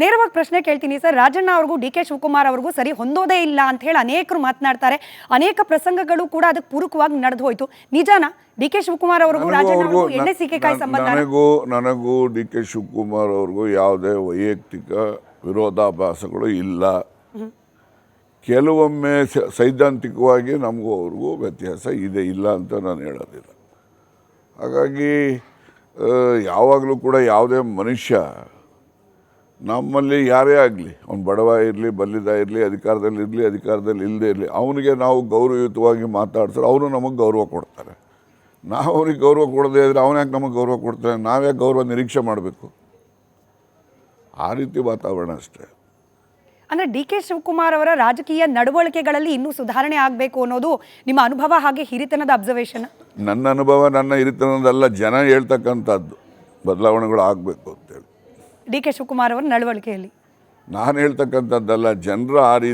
ನೇರವಾಗಿ ಪ್ರಶ್ನೆ ಕೇಳ್ತೀನಿ ಸರ್. ರಾಜಣ್ಣ ಅವ್ರಿಗೂ ಡಿ ಕೆ ಶಿವಕುಮಾರ್ ಅವ್ರಿಗೂ ಸರಿ ಹೊಂದೋದೇ ಇಲ್ಲ ಅಂತ ಹೇಳಿ ಅನೇಕರು ಮಾತನಾಡ್ತಾರೆ. ಅನೇಕ ಪ್ರಸಂಗಗಳು ಕೂಡ ಅದಕ್ಕೆ ಪೂರಕವಾಗಿ ನಡೆದು ಹೋಯ್ತು. ನಿಜಾನ ಡಿ ಕೆ ಶಿವಕುಮಾರ್ ಅವ್ರಿಗೂ ರಾಜಣ್ಣ ಅವ್ರಿಗೂ ಎಣ್ಣೆ ಸೀಕೆಕಾಯಿ ಸಂಬಂಧ? ನನಗೂ ಡಿ ಕೆ ಶಿವಕುಮಾರ್ ಅವ್ರಿಗೂ ಯಾವುದೇ ವೈಯಕ್ತಿಕ ವಿರೋಧಾಭಾಸಗಳು ಇಲ್ಲ. ಕೆಲವೊಮ್ಮೆ ಸೈದ್ಧಾಂತಿಕವಾಗಿ ನಮಗೂ ಅವ್ರಿಗೂ ವ್ಯತ್ಯಾಸ ಇದೆ, ಇಲ್ಲ ಅಂತ ನಾನು ಹೇಳೋದಿಲ್ಲ. ಹಾಗಾಗಿ ಯಾವಾಗಲೂ ಕೂಡ ಯಾವುದೇ ಮನುಷ್ಯ ನಮ್ಮಲ್ಲಿ ಯಾರೇ ಆಗಲಿ, ಅವ್ನು ಬಡವ ಇರಲಿ, ಬಲ್ಲಿದ ಇರಲಿ, ಅಧಿಕಾರದಲ್ಲಿರಲಿ, ಅಧಿಕಾರದಲ್ಲಿ ಇಲ್ಲದೇ ಇರಲಿ, ಅವನಿಗೆ ನಾವು ಗೌರವಯುತವಾಗಿ ಮಾತಾಡ್ತಾರೆ, ಅವರು ನಮಗೆ ಗೌರವ ಕೊಡ್ತಾರೆ. ನಾವು ಅವ್ರಿಗೆ ಗೌರವ ಕೊಡದೇ ಇದ್ದರೆ ಅವನು ಯಾಕೆ ನಮಗೆ ಗೌರವ ಕೊಡ್ತಾರೆ? ನಾವ್ಯಾಕೆ ಗೌರವ ನಿರೀಕ್ಷೆ ಮಾಡಬೇಕು? ಆ ರೀತಿ ವಾತಾವರಣ ಅಷ್ಟೇ. ಅಂದರೆ ಡಿ ಕೆ ಶಿವಕುಮಾರ್ ಅವರ ರಾಜಕೀಯ ನಡವಳಿಕೆಗಳಲ್ಲಿ ಇನ್ನೂ ಸುಧಾರಣೆ ಆಗಬೇಕು ಅನ್ನೋದು ನಿಮ್ಮ ಅನುಭವ, ಹಾಗೆ ಹಿರಿತನದ ಅಬ್ಸರ್ವೇಷನ್? ನನ್ನ ಅನುಭವ, ನನ್ನ ಹಿರಿತನದಲ್ಲ, ಜನ ಹೇಳ್ತಕ್ಕಂಥದ್ದು ಬದಲಾವಣೆಗಳು ಆಗಬೇಕು ಅಂತೇಳಿ. ಡಿ ಕೆ ಶಿವಕುಮಾರ್ ಅವರ ನಡವಳಿಕೆಯಲ್ಲಿ ನಾನು ಹೇಳ್ತಕ್ಕಂಥದ್ದಲ್ಲ, ಜನರು ಆ ರೀತಿ